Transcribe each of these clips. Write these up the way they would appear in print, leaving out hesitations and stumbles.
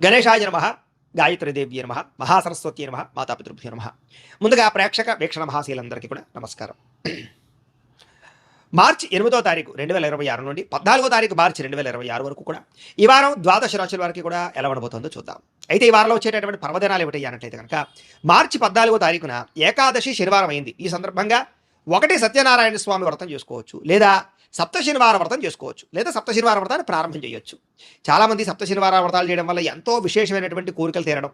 గణేశాయ నమః, గాయత్రీదేవ్యై నమః, మహాసరస్వతీ నమః, మాతాపితృభ్యో నమః. ముందుగా ప్రేక్షక వీక్షణ మహాశీలందరికీ కూడా నమస్కారం. మార్చి 8వ తారీఖు 2026 నుండి 14వ తారీఖు మార్చి 2026 వరకు కూడా ఈ వారం ద్వాదశ రాశుల వారికి కూడా ఎలా ఉండబోతుందో చూద్దాం. అయితే ఈ వారంలో వచ్చేటటువంటి పర్వదినాలు ఏమిటి అన్నట్లయితే కనుక మార్చి 14వ తారీఖున ఏకాదశి శనివారం అయింది. ఈ సందర్భంగా ఒకటి సత్యనారాయణ స్వామి వ్రతం చేసుకోవచ్చు, లేదా సప్త శనివార వ్రతం చేసుకోవచ్చు, లేదా సప్త శనివార వ్రతాన్ని ప్రారంభం చేయొచ్చు. చాలామంది సప్త శనివార వ్రతాలు చేయడం వల్ల ఎంతో విశేషమైనటువంటి కోరికలు తీరడం,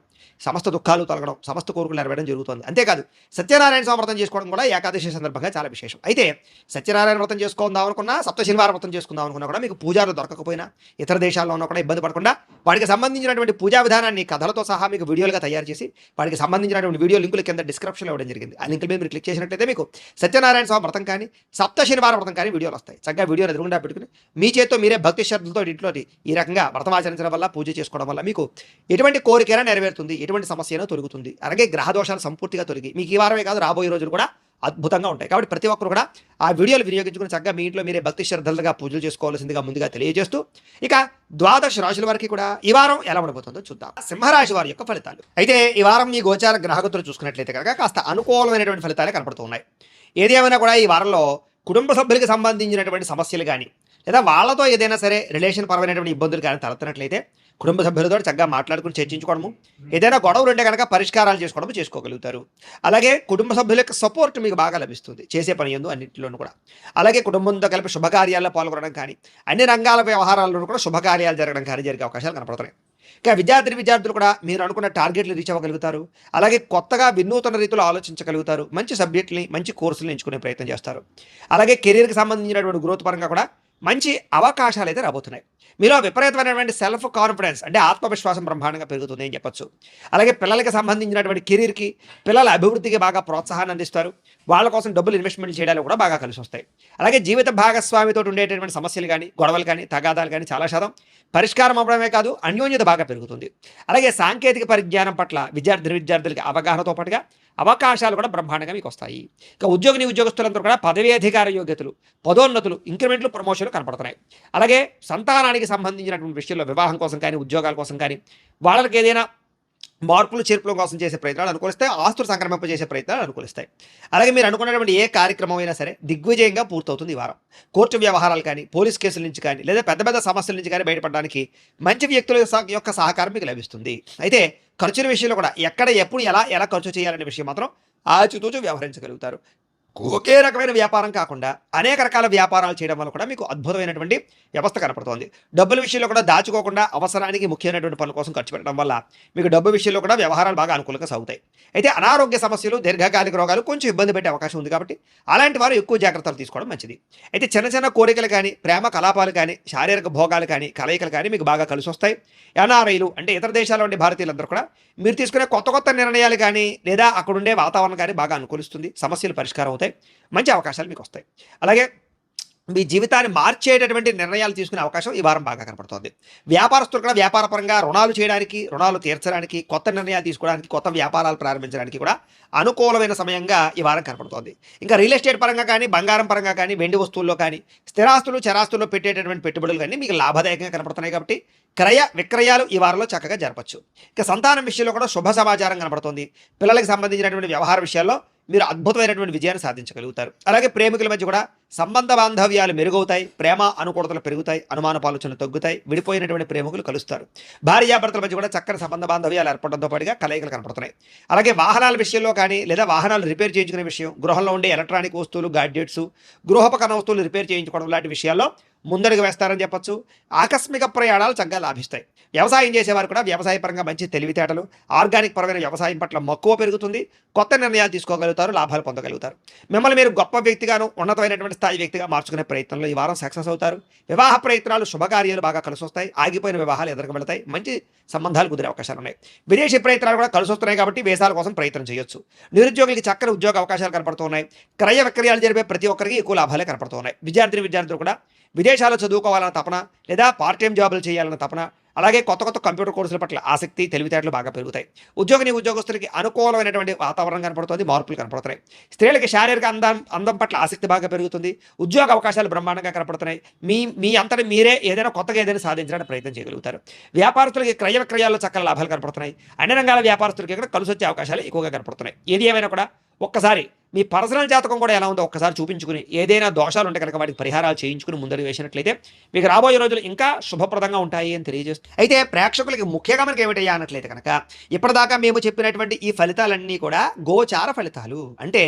సమస్త దుఃఖాలు తొలగడం, సమస్త కోరికలు నెరవేరడం జరుగుతుంది. అంతేకాదు సత్యనారాయణ స్వామి వ్రతం చేసుకోవడం కూడా ఏకాదశి సందర్భంగా చాలా విశేషం. అయితే సత్యనారాయణ వ్రతం చేసుకుందాం అనుకున్నా, సప్త శనివార వ్రతం చేసుకుందాం అనుకున్నా కూడా మీకు పూజారులు దొరకకపోయినా, ఇతర దేశాల్లో ఉన్నా కూడా ఇబ్బంది పడకుండా వాటికి సంబంధించినటువంటి పూజా విధానాన్ని కథలతో సహా మీకు వీడియోలుగా తయారు చేసి వాటికి సంబంధించినటువంటి వీడియో లింకులు కింద డిస్క్రిప్షన్లో ఇవ్వడం జరిగింది. ఆ లింకుల మీద మీరు క్లిక్ చేసినట్లయితే మీకు సత్యనారాయణ స్వామి వ్రతం కానీ, సప్త శనివార వ్రతం కానీ వీడియోలు వస్తాయి. చక్కగా వీడియోని ఎదురుగుండా పెట్టుకుని మీ చేత్తో మీరే భక్తి శ్రద్ధలతో ఇంట్లో ఈ రకంగా వ్రతం ఆచరించడం వల్ల, పూజ చేసుకోవడం వల్ల మీకు ఎటువంటి కోరికైనా నెరవేరుతుంది, ఎటువంటి సమస్య అయినా తొలగుతుంది. అలాగే గ్రహ దోషాలు సంపూర్తిగా తొలగి మీకు ఈ వారమే కాదు రాబోయే రోజులు కూడా అద్భుతంగా ఉంటాయి. కాబట్టి ప్రతి ఒక్కరు కూడా ఆ వీడియోలు వినియోగించుకుని చక్కగా మీ ఇంట్లో మీరే భక్తి శ్రద్ధలుగా పూజలు చేసుకోవాల్సిందిగా ముందుగా తెలియజేస్తూ, ఇక ద్వాదశ రాశుల వారికి కూడా ఈ వారం ఎలా ఉండబోతుందో చూద్దాం. సింహరాశి వారి యొక్క ఫలితాలు. అయితే ఈ వారం మీ గోచార గ్రహగతులు చూసుకున్నట్లయితే కనుక కాస్త అనుకూలమైనటువంటి ఫలితాలే కనపడుతున్నాయి. ఏదేమైనా కూడా ఈ వారంలో కుటుంబ సభ్యులకు సంబంధించినటువంటి సమస్యలు కానీ, లేదా వాళ్ళతో ఏదైనా సరే రిలేషన్ పరమైనటువంటి ఇబ్బందులు కానీ తలెత్తినట్లయితే కుటుంబ సభ్యులతో చక్కగా మాట్లాడుకుని చర్చించుకోవడము, ఏదైనా గొడవలు ఉంటే కనుక పరిష్కారాలు చేసుకోగలుగుతారు. అలాగే కుటుంబ సభ్యుల యొక్క సపోర్ట్ మీకు బాగా లభిస్తుంది చేసే పని ఎందు అన్నింటిలోనూ కూడా. అలాగే కుటుంబంతో కలిపి శుభకార్యాల్లో పాల్గొనడం కానీ, అన్ని రంగాల వ్యవహారాల్లోనూ కూడా శుభకార్యాలు జరగడం కానీ జరిగే అవకాశాలు కనపడుతున్నాయి. ఇంకా విద్యార్థులు కూడా మీరు అనుకున్న టార్గెట్లు రీచ్ అవ్వగలుగుతారు. అలాగే కొత్తగా వినూతన రీతిలో ఆలోచించగలుగుతారు. మంచి సబ్జెక్టుని, మంచి కోర్సులు ఎంచుకునే ప్రయత్నం చేస్తారు. అలాగే కెరీర్కి సంబంధించినటువంటి గ్రోత్ పరంగా కూడా మంచి అవకాశాలు అయితే రాబోతున్నాయి. మీలో విపరీతమైనటువంటి సెల్ఫ్ కాన్ఫిడెన్స్ అంటే ఆత్మవిశ్వాసం బ్రహ్మాండంగా పెరుగుతుంది అని చెప్పొచ్చు. అలాగే పిల్లలకి సంబంధించినటువంటి కెరీర్కి, పిల్లల అభివృద్ధికి బాగా ప్రోత్సాహాన్ని అందిస్తారు. వాళ్ళ కోసం డబ్బులు ఇన్వెస్ట్మెంట్ చేయడానికి కూడా బాగా కలిసి వస్తాయి. అలాగే జీవిత భాగస్వామితో ఉండేటటువంటి సమస్యలు కానీ, గొడవలు కానీ, తగాదాలు కానీ చాలా శాతం పరిష్కారం అవ్వడమే కాదు అన్యోన్యత బాగా పెరుగుతుంది. అలాగే సాంకేతిక పరిజ్ఞానం పట్ల విద్యార్థులకి అవగాహనతో పాటుగా అవకాశాలు కూడా బ్రహ్మాండంగా మీకు వస్తాయి. ఇక ఉద్యోగస్తులందరూ కూడా పదవీ అధికార యోగ్యతలు, పదోన్నతులు, ఇంక్రిమెంట్లు, ప్రమోషన్లు కనపడుతున్నాయి. అలాగే సంతానానికి సంబంధించినటువంటి విషయంలో వివాహం కోసం కానీ, ఉద్యోగాల కోసం కానీ, వాళ్ళకి ఏదైనా మార్పులు చేర్పుల కోసం చేసే ప్రయత్నాలు అనుకూలిస్తాయి. ఆస్తులు సంక్రమింపజేసే ప్రయత్నాలు అనుకూలిస్తాయి. అలాగే మీరు అనుకున్నటువంటి ఏ కార్యక్రమం అయినా సరే దిగ్విజయంగా పూర్తవుతుంది ఈ వారం. కోర్టు వ్యవహారాలు కానీ, పోలీస్ కేసుల నుంచి కానీ, లేదా పెద్ద పెద్ద సమస్యల నుంచి కానీ బయటపడడానికి మంచి వ్యక్తుల యొక్క సహకారం మీకు లభిస్తుంది. అయితే ఖర్చుల విషయంలో కూడా ఎక్కడ, ఎప్పుడు, ఎలా ఖర్చు చేయాలనే విషయం మాత్రం ఆచితూచి వ్యవహరించగలుగుతారు. ఒకే రకమైన వ్యాపారం కాకుండా అనేక రకాల వ్యాపారాలు చేయడం వల్ల కూడా మీకు అద్భుతమైనటువంటి వ్యవస్థ కనపడుతోంది. డబ్బుల విషయంలో కూడా దాచుకోకుండా అవసరానికి ముఖ్యమైనటువంటి పనుల కోసం ఖర్చు పెట్టడం వల్ల మీకు డబ్బు విషయంలో కూడా వ్యవహారాలు బాగా అనుకూలంగా సాగుతాయి. అయితే అనారోగ్య సమస్యలు, దీర్ఘకాలిక రోగాలు కొంచెం ఇబ్బంది పెట్టే అవకాశం ఉంది. కాబట్టి అలాంటి వారు ఎక్కువ జాగ్రత్తలు తీసుకోవడం మంచిది. అయితే చిన్న కోరికలు కానీ, ప్రేమ కలాపాలు కానీ, శారీరక భోగాలు కానీ, కలయికలు కానీ మీకు బాగా కలిసి వస్తాయి. ఎన్ఆర్ఐలు అంటే ఇతర దేశాల్లో ఉండే భారతీయులందరూ కూడా మీరు తీసుకునే కొత్త నిర్ణయాలు కానీ, లేదా అక్కడుండే వాతావరణం కానీ బాగా అనుకూలిస్తుంది. సమస్యలు పరిష్కారం అవుతాయి. మంచి అవకాశాలు మీకు వస్తాయి. అలాగే మీ జీవితాన్ని మార్చేటటువంటి నిర్ణయాలు తీసుకునే అవకాశం ఈ వారం బాగా కనపడుతుంది. వ్యాపారస్తులు కూడా వ్యాపారపరంగా రుణాలు చేయడానికి, రుణాలు తీర్చడానికి, కొత్త నిర్ణయాలు తీసుకోవడానికి, కొత్త వ్యాపారాలు ప్రారంభించడానికి కూడా అనుకూలమైన సమయంగా ఈ వారం కనపడుతోంది. ఇంకా రియల్ ఎస్టేట్ పరంగా కానీ, బంగారం పరంగా కానీ, వెండి వస్తువుల్లో కానీ, స్థిరాస్తులు, చరాస్తుల్లో పెట్టేటటువంటి పెట్టుబడులు కానీ మీకు లాభదాయకంగా కనపడుతున్నాయి. కాబట్టి క్రయ విక్రయాలు ఈ వారంలో చక్కగా జరపచ్చు. ఇక సంతానం విషయంలో కూడా శుభ సమాచారం కనపడుతుంది. పిల్లలకు సంబంధించినటువంటి వ్యవహార విషయాల్లో మీరు అద్భుతమైనటువంటి విజయాన్ని సాధించగలుగుతారు. అలాగే ప్రేమికుల మధ్య కూడా సంబంధ బాంధవ్యాలు మెరుగవుతాయి. ప్రేమ అనుకూలతలు పెరుగుతాయి. అనుమానపు ఆలోచనలు తగ్గుతాయి. విడిపోయినటువంటి ప్రేమికులు కలుస్తారు. భార్యాభర్తల మధ్య కూడా చక్కని సంబంధ బాంధవ్యాలు ఏర్పడడంతో పాటుగా కలయికలు కనపడుతున్నాయి. అలాగే వాహనాల విషయంలో కానీ, లేదా వాహనాలు రిపేర్ చేయించుకునే విషయం, గృహంలో ఉండే ఎలక్ట్రానిక్ వస్తువులు, గాడ్జెట్స్, గృహోపకరణ వస్తువులు రిపేర్ చేయించుకోవడం లాంటి విషయాల్లో ముందడుగు వేస్తారని చెప్పొచ్చు. ఆకస్మిక ప్రయాణాలు చక్కగా లాభిస్తాయి. వ్యవసాయం చేసేవారు కూడా వ్యవసాయ పరంగా మంచి తెలివితేటలు, ఆర్గానిక్ పరమైన వ్యవసాయం పట్ల మక్కువ పెరుగుతుంది. కొత్త నిర్ణయాలు తీసుకోగలుగుతారు, లాభాలు పొందగలుగుతారు. మిమ్మల్ని మీరు గొప్ప వ్యక్తిగాను, ఉన్నతమైనటువంటి స్థాయి వ్యక్తిగా మార్చుకునే ప్రయత్నంలో ఈ వారం సక్సెస్ అవుతారు. వివాహ ప్రయత్నాలు, శుభకార్యాలు బాగా కలిసి వస్తాయి. ఆగిపోయిన వివాహాలు ఎదురుకు వెళతాయి. మంచి సంబంధాలు కుదిరే అవకాశాలు ఉన్నాయి. విదేశీ ప్రయత్నాలు కూడా కలిసి వస్తున్నాయి. కాబట్టి వీసాల కోసం ప్రయత్నం చేయొచ్చు. నిరుద్యోగులకి చక్కని ఉద్యోగ అవకాశాలు కనపడుతున్నాయి. క్రయ విక్రయాలు జరిపే ప్రతి ఒక్కరికి ఎక్కువ లాభాలే కనపడుతున్నాయి. విద్యార్థులు కూడా విదేశాల్లో చదువుకోవాలన్న తపన, లేదా పార్ట్ టైం జాబులు చేయాలన్న తపన, అలాగే కొత్త కొత్త కంప్యూటర్ కోర్సుల పట్ల ఆసక్తి, తెలివితేటలు బాగా పెరుగుతాయి. ఉద్యోగులకి అనుకూలమైనటువంటి వాతావరణం కనపడుతుంది, మార్పులు కనపడుతున్నాయి. స్త్రీలకి శారీరక అందం పట్ల ఆసక్తి బాగా పెరుగుతుంది. ఉద్యోగ అవకాశాలు బ్రహ్మాండంగా కనపడుతున్నాయి. మీ మీ అంతటి మీరే ఏదైనా కొత్తగా ఏదైనా సాధించడానికి ప్రయత్నం చేయగలుగుతారు. వ్యాపారస్తులకి క్రయ విక్రయాల్లో చక్కని లాభాలు కనపడుతున్నాయి. అన్ని రంగాల వ్యాపారస్తులకి కూడా కలిసి వచ్చే అవకాశాలు ఎక్కువగా కనపడుతున్నాయి. ఏది ఏమైనా కూడా ఒక్కసారి మీ పర్సనల్ జాతకం కూడా ఎలా ఉందో ఒక్కసారి చూపించుకుని, ఏదైనా దోషాలు ఉంటే కనుక వాటికి పరిహారాలు చేయించుకుని ముందడుగు వేసినట్లయితే మీకు రాబోయే రోజులు ఇంకా శుభప్రదంగా ఉంటాయి అని తెలియజేస్తూ, అయితే ప్రేక్షకులకి ముఖ్యంగా మనకి ఏమిటయ్యా అన్నట్లయితే కనుక ఇప్పటిదాకా మేము చెప్పినటువంటి ఈ ఫలితాలన్నీ కూడా గోచార ఫలితాలు. అంటే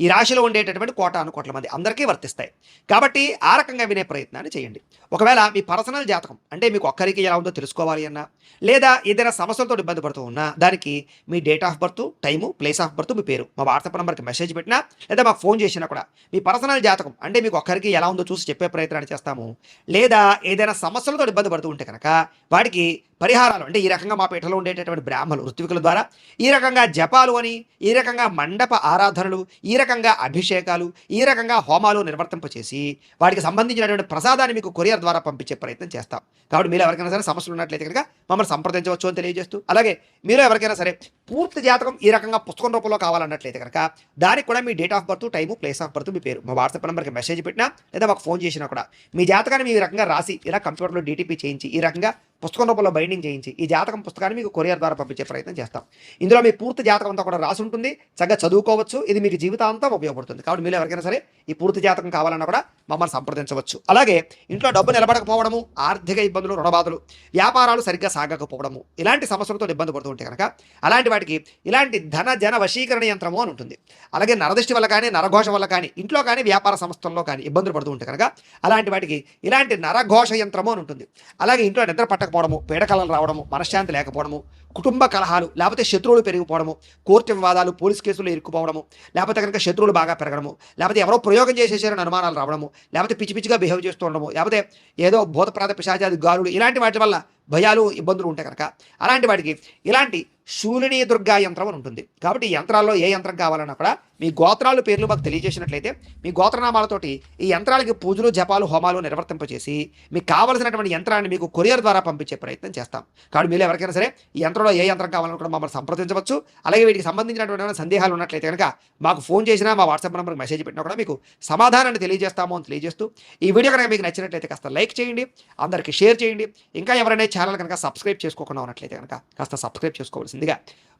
ఈ రాశిలో ఉండేటటువంటి కోటాను కోట్ల మంది అందరికీ వర్తిస్తాయి. కాబట్టి ఆ రకంగా వినే ప్రయత్నాన్ని చేయండి. ఒకవేళ మీ పర్సనల్ జాతకం అంటే మీకు ఒక్కరికి ఎలా ఉందో తెలుసుకోవాలి అన్నా, లేదా ఏదైనా సమస్యలతో ఇబ్బంది పడుతూ ఉన్నా, దానికి మీ date of birth, time, place of birth, మీ పేరు మా వాట్సాప్ నెంబర్కి మెసేజ్ పెట్టినా లేదా మాకు ఫోన్ చేసినా కూడా మీ పర్సనల్ జాతకం అంటే మీకు ఒక్కరికి ఎలా ఉందో చూసి చెప్పే ప్రయత్నాన్ని చేస్తాము. లేదా ఏదైనా సమస్యలతో ఇబ్బంది పడుతూ ఉంటే కనుక వాటికి పరిహారాలు అంటే ఈ రకంగా మా పీఠలో ఉండేటటువంటి బ్రాహ్మణులు ఋత్వికుల ద్వారా ఈ రకంగా జపాలు అని, ఈ రకంగా మండప ఆరాధనలు, ఈ రకంగా అభిషేకాలు, ఈ రకంగా హోమాలు నిర్వర్తింపచేసి వాటికి సంబంధించినటువంటి ప్రసాదాన్ని మీకు కొరియర్ ద్వారా పంపించే ప్రయత్నం చేస్తాం. కాబట్టి మీరు ఎవరికైనా సరే సమస్యలు ఉన్నట్లయితే కనుక మమ్మల్ని సంప్రదించవచ్చు అని తెలియజేస్తూ, అలాగే మీరు ఎవరికైనా సరే పూర్తి జాతకం ఈ రకంగా పుస్తకం రూపంలో కావాలన్నట్లయితే కనుక దానికి కూడా మీ date of birth, time, place of birth, మీ పేరు మా వాట్సాప్ నెంబర్కి మెసేజ్ పెట్టినా లేదా మాకు ఫోన్ చేసినా కూడా మీ జాతకాన్ని మీ రకంగా రాసి ఇలా కంప్యూటర్లో డీటీపీ చేయించి ఈ రకంగా పుస్తకం రూపంలో బైండింగ్ చేయించి ఈ జాతకం పుస్తకాన్ని మీకు కొరియర్ ద్వారా పంపించే ప్రయత్నం చేస్తాం. ఇందులో మీ పూర్తి జాతకం అంతా కూడా రాసి ఉంటుంది, చక్కగా చదువుకోవచ్చు. ఇది మీకు జీవితాంతం ఉపయోగపడుతుంది. కాబట్టి మీరు ఎవరికైనా సరే ఈ పూర్తి జాతకం కావాలన్నా కూడా మమ్మల్ని సంప్రదించవచ్చు. అలాగే ఇంట్లో డబ్బు నిలబడకపోవడము, ఆర్థిక ఇబ్బందులు, రుణబాధలు, వ్యాపారాలు సరిగ్గా సాగకపోవడము, ఇలాంటి సమస్యలతో ఇబ్బంది పడుతూ ఉంటే కనుక అలాంటి వాటికి ఇలాంటి ధన జన వశీకరణ యంత్రము అని ఉంటుంది. అలాగే నరదృష్టి వల్ల కానీ, నరఘోష వల్ల కానీ, ఇంట్లో కానీ, వ్యాపార సంస్థల్లో కానీ ఇబ్బందులు పడుతూ ఉంటే కనుక అలాంటి వాటికి ఇలాంటి నరఘోష యంత్రము అని ఉంటుంది. అలాగే ఇంట్లో నిద్ర పట్టకపోవడము, పీడకలలు రావడము, మనశ్శాంతి లేకపోవడము, కుటుంబ కలహాలు, లేకపోతే శత్రువులు పెరిగిపోవడము, కోర్టు వివాదాలు, పోలీస్ కేసులు ఇరుక్కుపోవడము, లేకపోతే కనుక శత్రువులు బాగా పెరగడము, లేకపోతే ఎవరో ప్రయోగం చేసేసారని అనుమానాలు రావడము, లేకపోతే పిచ్చి పిచ్చిగా బిహేవ్ చేస్తూ ఉండడము, లేకపోతే ఏదో భూతప్రాత పిశాచాది గాలులు ఇలాంటి వాటి వల్ల భయాలు, ఇబ్బందులు ఉంటాయి కనుక అలాంటి వాటికి ఇలాంటి శూలిని దుర్గా యంత్రం అని ఉంటుంది. కాబట్టి ఈ యంత్రాల్లో ఏ యంత్రం కావాలన్నా కూడా మీ గోత్రాలు పేర్లు మాకు తెలియజేసినట్లయితే మీ గోత్రనామాలతోటి ఈ యంత్రాలకి పూజలు, జపాలు, హోమాలు నిర్వర్తింపచేసి మీకు కావలసినటువంటి యంత్రాన్ని మీకు కొరియర్ ద్వారా పంపించే ప్రయత్నం చేస్తాం. కాబట్టి మీరు ఎవరికైనా సరే ఈ యంత్రంలో ఏ యంత్రం కావాలని కూడా మమ్మల్ని సంప్రదించవచ్చు. అలాగే వీటికి సంబంధించినటువంటి సందేహాలు ఉన్నట్లయితే కనుక మాకు ఫోన్ చేసినా, మా వాట్సాప్ నెంబర్కి మెసేజ్ పెట్టినా కూడా మీకు సమాధానాన్ని తెలియజేస్తాము అని తెలియజేస్తూ, ఈ వీడియో కనుక మీకు నచ్చినట్లయితే కాస్త లైక్ చేయండి, అందరికీ షేర్ చేయండి. ఇంకా ఎవరైనా ఛానల్ కనుక సబ్స్క్రైబ్ చేసుకోకుండా ఉన్నట్లయితే కనుక కాస్త సబ్స్క్రైబ్ చేసుకోవాల్సిందిగా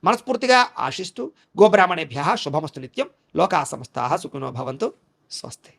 మనస్ఫూర్తిగా ఆశిస్తూ, గోబ్రాహ్మణేభ్యః శుభమస్తు నిత్యం. లోకా సమస్తాః సుఖినో భవంతు. స్వస్తి.